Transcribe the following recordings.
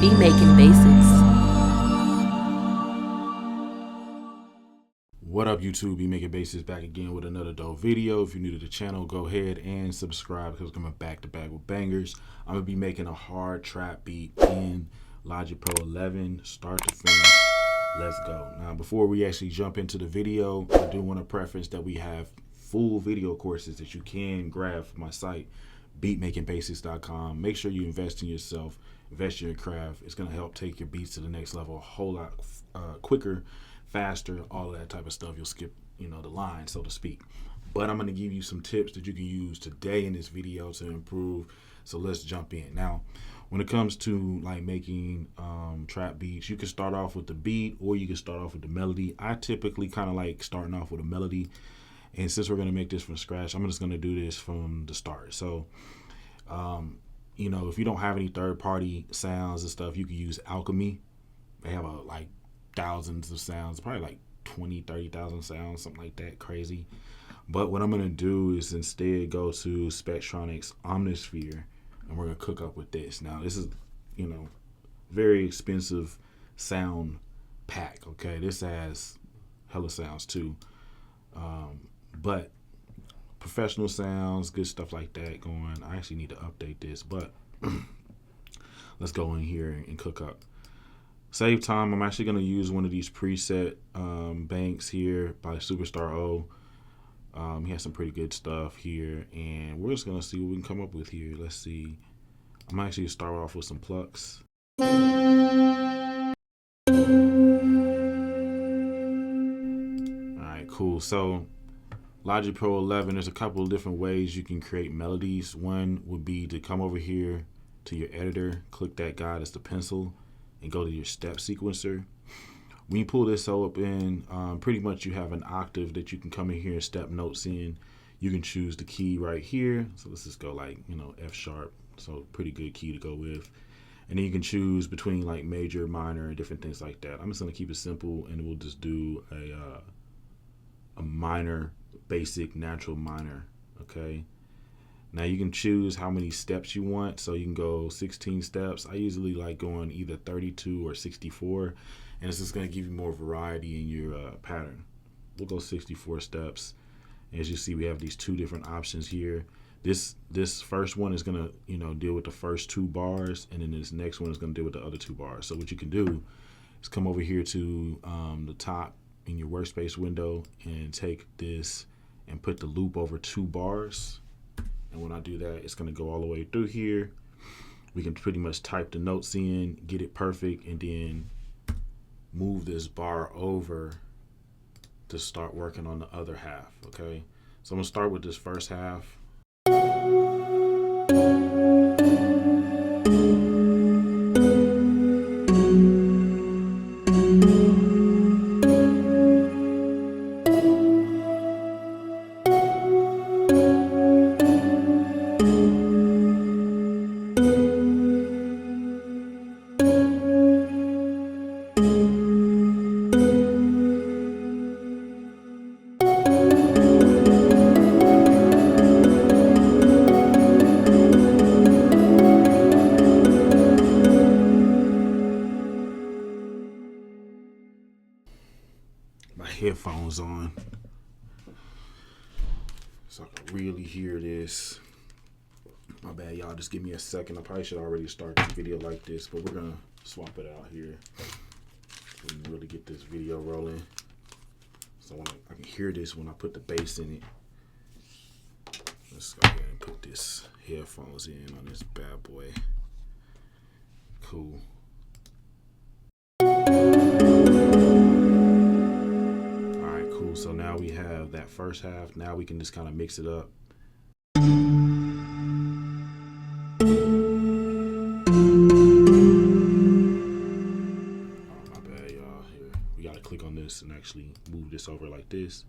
Be making bases. What up, YouTube? Be Making Bases back again with another dope video. If you're new to the channel, go ahead and subscribe because I'm coming back to back with bangers. I'm gonna be making a hard trap beat in Logic Pro 11, start to finish. Let's go. Now, before we actually jump into the video, I do want to preface that we have full video courses that you can grab from my site, beatmakingbases.com. Make sure you invest in yourself, invest in your craft. It's gonna help take your beats to the next level a whole lot quicker, faster, all of that type of stuff. You'll skip, the line, so to speak. But I'm going to give you some tips that you can use today in this video to improve. So let's jump in. Now, when it comes to like making trap beats, you can start off with the beat or you can start off with the melody. I typically kind of like starting off with a melody. And since we're going to make this from scratch, I'm just going to do this from the start. So, if you don't have any third-party sounds and stuff, you can use Alchemy. They have like thousands of sounds, probably like 20, 30,000 sounds, something like that, crazy. But what I'm gonna do is instead go to Spectronics Omnisphere, and we're gonna cook up with this. Now this is, very expensive sound pack, okay? This has hella sounds too. But professional sounds, good stuff like that going. I actually need to update this, but let's go in here and cook up. Save time, I'm actually going to use one of these preset banks here by Superstar O. He has some pretty good stuff here, and we're just going to see what we can come up with here. Let's see. I'm actually going to start off with some plucks. Alright, cool. So, Logic Pro 11, there's a couple of different ways you can create melodies. One would be to come over here to your editor, click that guy, that's the pencil, and go to your step sequencer. When you pull this up in, pretty much you have an octave that you can come in here and step notes in. You can choose the key right here. So let's just go like, F sharp. So pretty good key to go with. And then you can choose between like major, minor, and different things like that. I'm just gonna keep it simple and we'll just do a minor, basic, natural minor, okay? Now you can choose how many steps you want. So you can go 16 steps. I usually like going either 32 or 64. And it's just gonna give you more variety in your pattern. We'll go 64 steps. As you see, we have these two different options here. This first one is gonna, deal with the first two bars, and then this next one is gonna deal with the other two bars. So what you can do is come over here to the top in your workspace window and take this and put the loop over 2 bars. And when I do that, it's gonna go all the way through here. We can pretty much type the notes in, get it perfect, and then move this bar over to start working on the other half, okay? So I'm gonna start with this first half. My headphones on so I can really hear this. My bad, y'all, just give me a second. I probably should already start the video like this, but we're gonna swap it out here so we can really get this video rolling. So I can hear this when I put the bass in it. Let's go ahead and put this headphones in on this bad boy. Cool. So now we have that first half. Now we can just kind of mix it up. Oh, my bad, y'all. Here, we gotta click on this and actually move this over like this.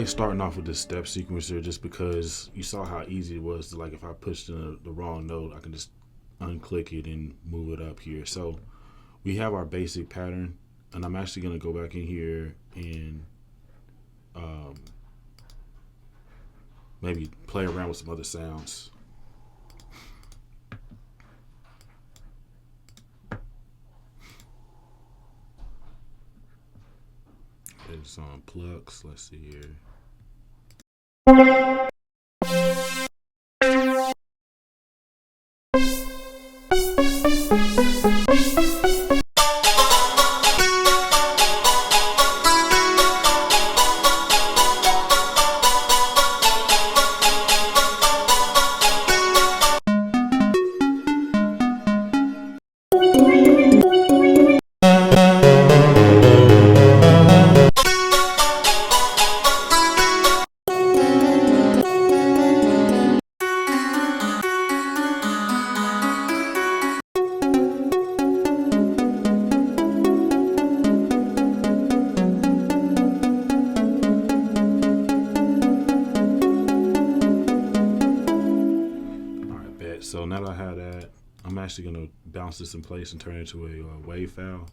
like starting off with this step sequencer just because you saw how easy it was to, like, if I pushed in the wrong note, I can just unclick it and move it up here. So we have our basic pattern, and I'm actually going to go back in here and maybe play around with some other sounds. It's on plucks. Let's see here. So now that I have that, I'm actually going to bounce this in place and turn it into a wave file.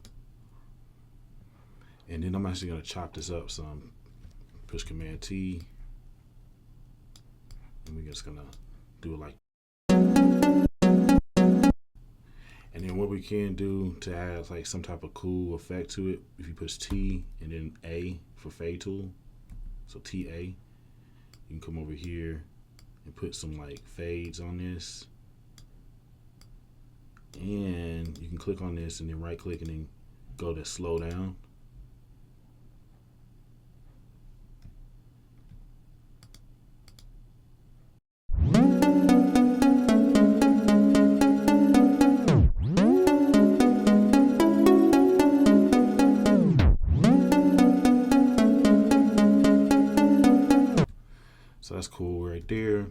And then I'm actually going to chop this up some. Push Command T. And we're just going to do it like. And then what we can do to add like some type of cool effect to it, if you push T and then A for fade tool, so TA, you can come over here and put some like fades on this. And you can click on this and then right click and then go to slow down. So that's cool right there.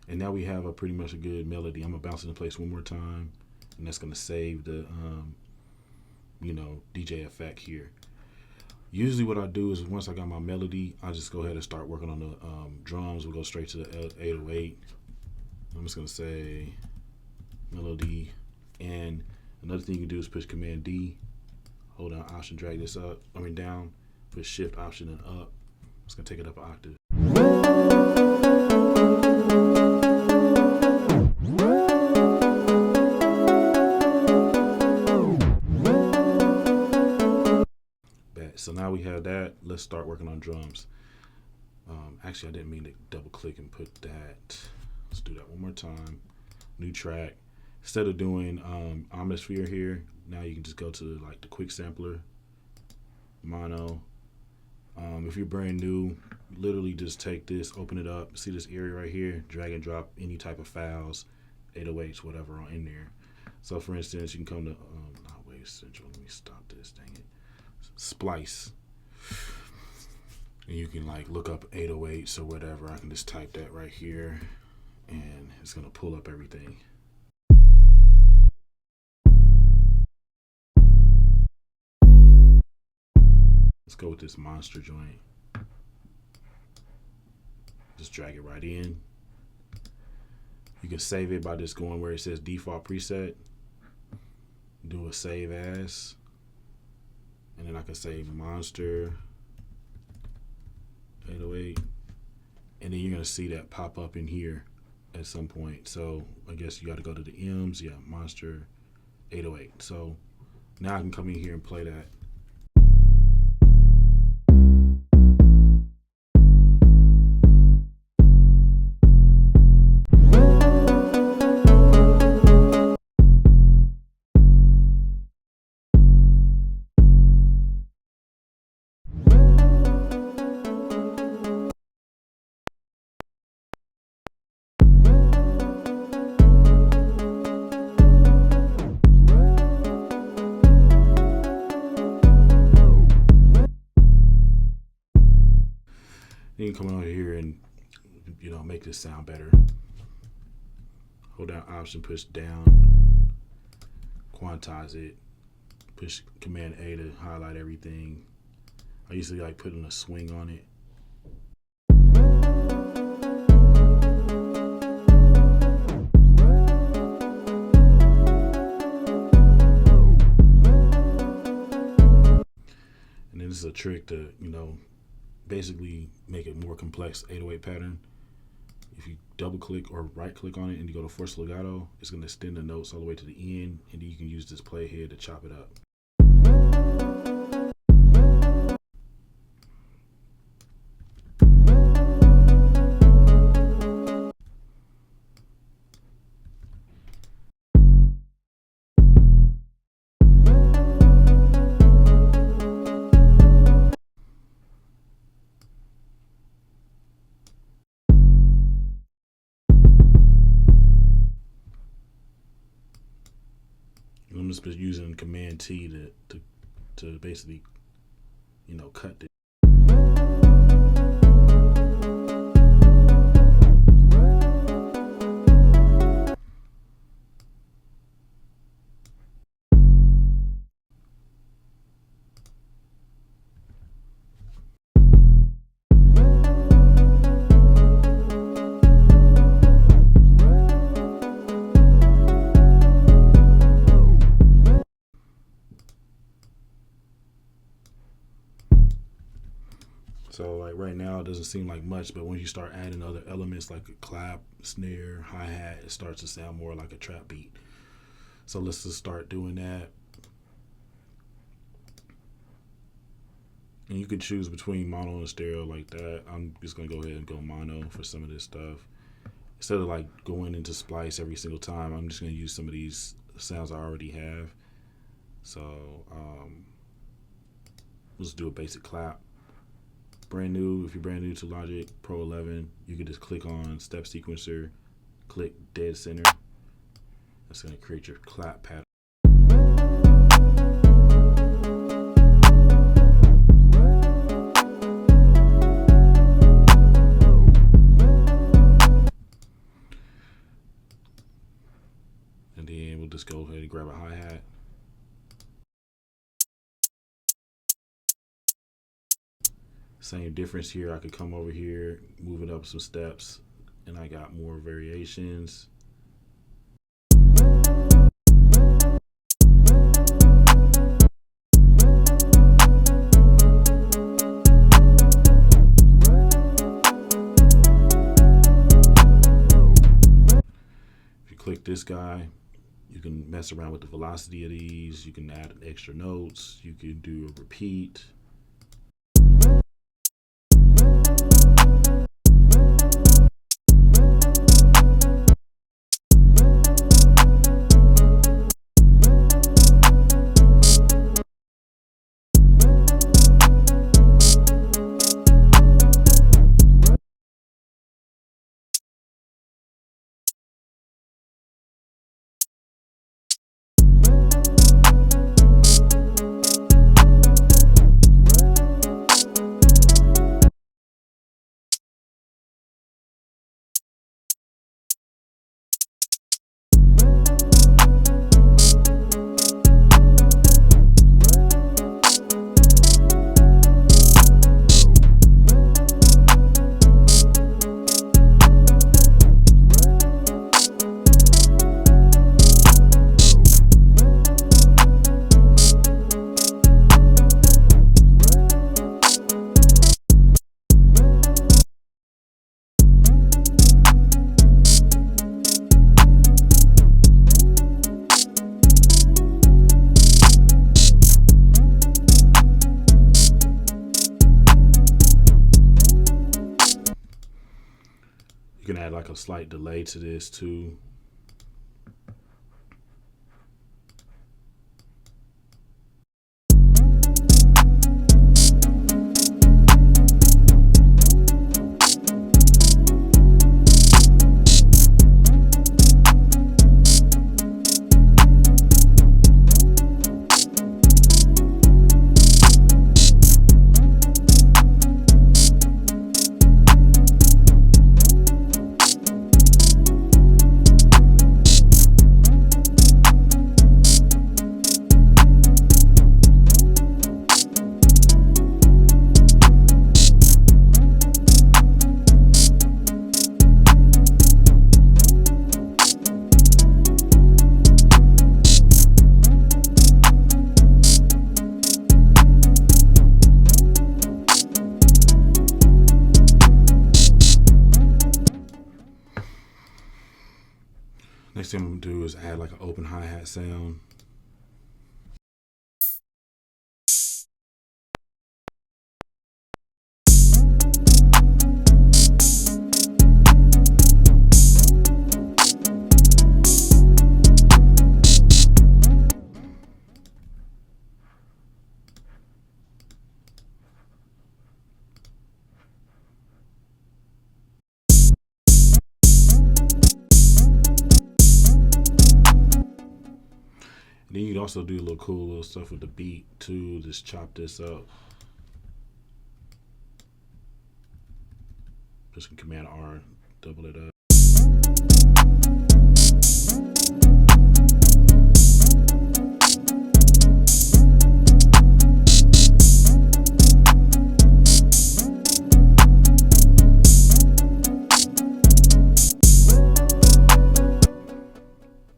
And now we have a pretty much a good melody. I'm gonna bounce it in place one more time. And that's going to save the, DJ effect here. Usually what I do is once I got my melody, I just go ahead and start working on the drums. We'll go straight to the 808. I'm just going to say melody. And another thing you can do is push Command D, hold down Option, drag this up, down, push Shift, Option, and up. I'm just going to take it up an octave. So now we have that. Let's start working on drums. Actually, I didn't mean to double click and put that. Let's do that one more time. New track. Instead of doing Omnisphere here, now you can just go to like the quick sampler, mono. If you're brand new, literally just take this, open it up, see this area right here, drag and drop any type of files, 808s, whatever in there. So for instance, you can come to Wave Central. Let me stop this, dang it. Splice, and you can like look up 808s or whatever. I can just type that right here and it's gonna pull up everything. Let's go with this monster joint. Just drag it right in. You can save it by just going where it says default preset, do a save as. And then I can say monster 808. And then you're going to see that pop up in here at some point. So I guess you got to go to the M's. Yeah, monster 808. So now I can come in here and play that. Then you can come over here and make this sound better. Hold down Option, push down, quantize it, push Command A to highlight everything. I usually like putting a swing on it. a trick to, basically make it more complex 808 pattern. If you double click or right click on it and you go to force legato, it's going to extend the notes all the way to the end, and then you can use this playhead to chop it up. I'm just using Command T to basically, cut this. So like right now it doesn't seem like much, but when you start adding other elements like a clap, snare, hi-hat, it starts to sound more like a trap beat. So let's just start doing that. And you can choose between mono and stereo like that. I'm just gonna go ahead and go mono for some of this stuff. Instead of like going into splice every single time, I'm just gonna use some of these sounds I already have. So let's do a basic clap. Brand new, if you're brand new to Logic Pro 11, you can just click on Step Sequencer, click Dead Center. That's going to create your clap pattern. And then we'll just go ahead and grab a hi-hat. Same difference here. I could come over here, move it up some steps, and I got more variations. If you click this guy, you can mess around with the velocity of these. You can add extra notes. You can do a repeat. You can add like a slight delay to this too. Next thing I'm gonna do is add like an open hi-hat sound. Then you can also do a little cool little stuff with the beat too. Just chop this up. Just Command R, double it up.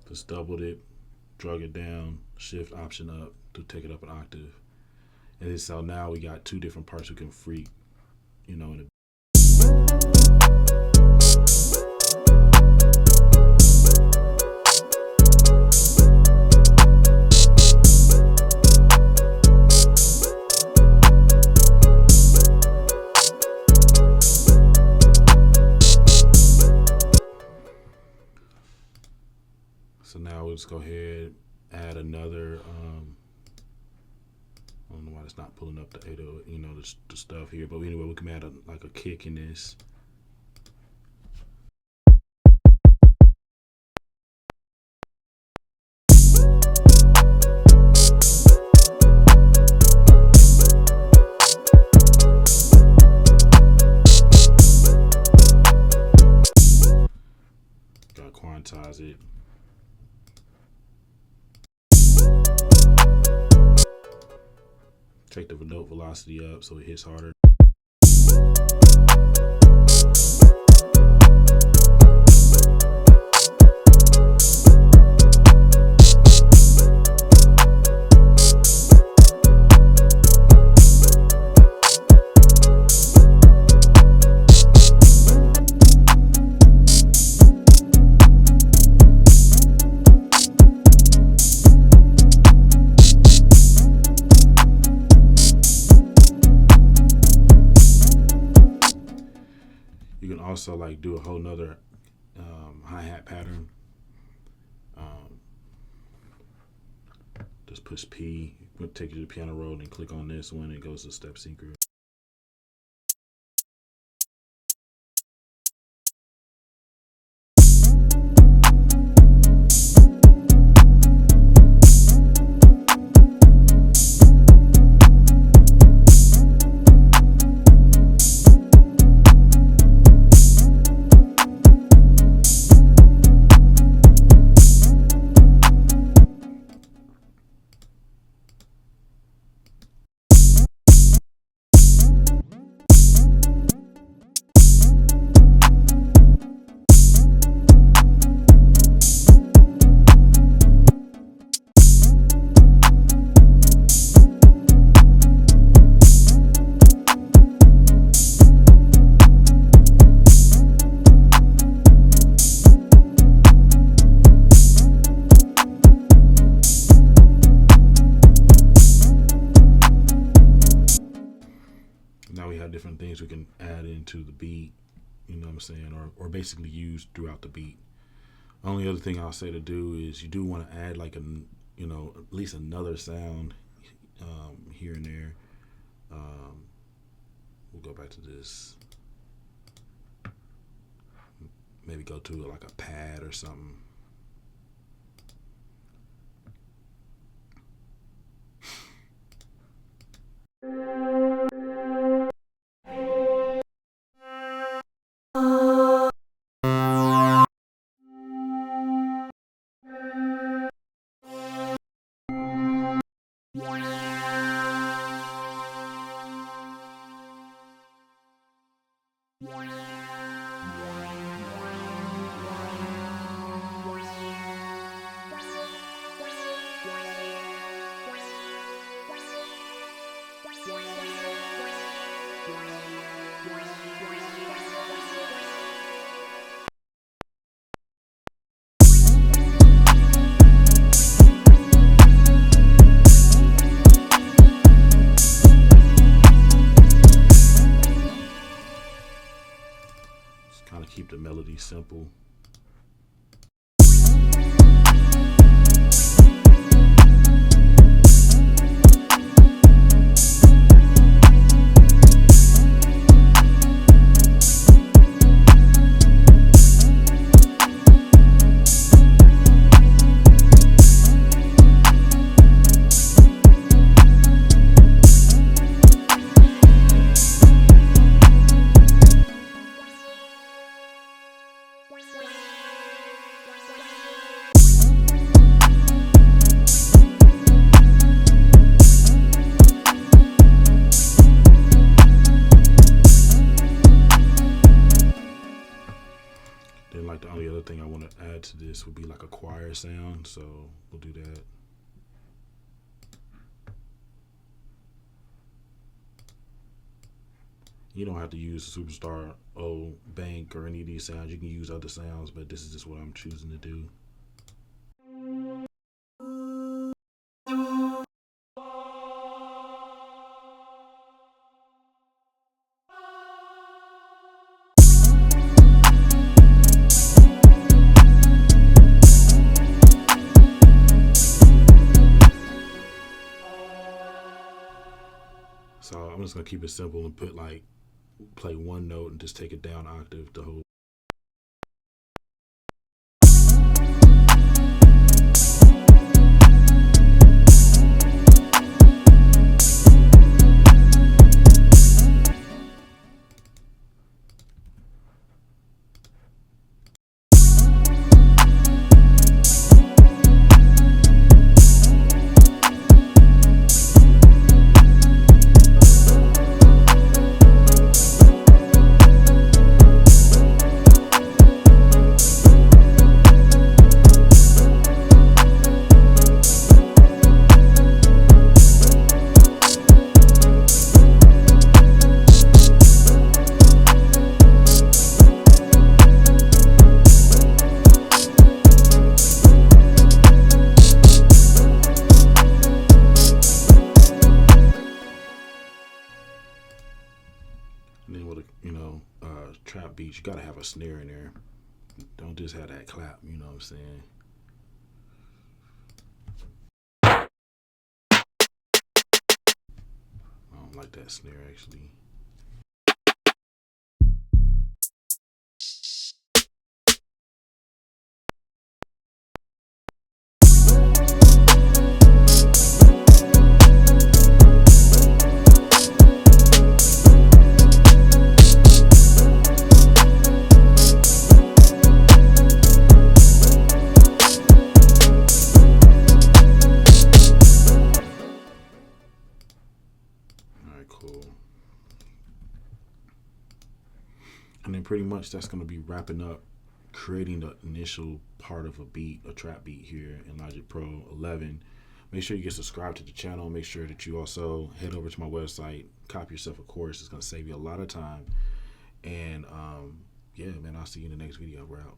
Just doubled it, drug it down, shift option up to take it up an octave. And so now we got two different parts we can freak, you know, in a So now we'll just go ahead, add another, I don't know why it's not pulling up the 80, you know, the stuff here, but anyway, we can add like a kick in this. Gotta quantize it. Take the note velocity up so it hits harder. You can also like do a whole nother hi-hat pattern. Just push P, take you to the piano roll, and click on this one, and it goes to step C group. Now we have different things we can add into the beat, you know what I'm saying, or basically use throughout the beat. Only other thing I'll say to do is you do want to add like a, you know, at least another sound here and there. We'll go back to this. Maybe go to like a pad or something. Kind of keep the melody simple. Then like the only other thing I want to add to this would be like a choir sound, so we'll do that. You don't have to use Superstar O Bank or any of these sounds. You can use other sounds, but this is just what I'm choosing to do. So I'm just gonna keep it simple and put like play one note and just take it down octave the whole. And then with a trap beat, you gotta have a snare in there. Don't just have that clap. You know what I'm saying? I don't like that snare actually. Cool. And then pretty much that's going to be wrapping up creating the initial part of a beat, a trap beat here in Logic Pro 11. Make sure you get subscribed to the channel. Make sure that you also head over to my website, copy yourself a course. It's going to save you a lot of time. And yeah, man, I'll see you in the next video. We're out.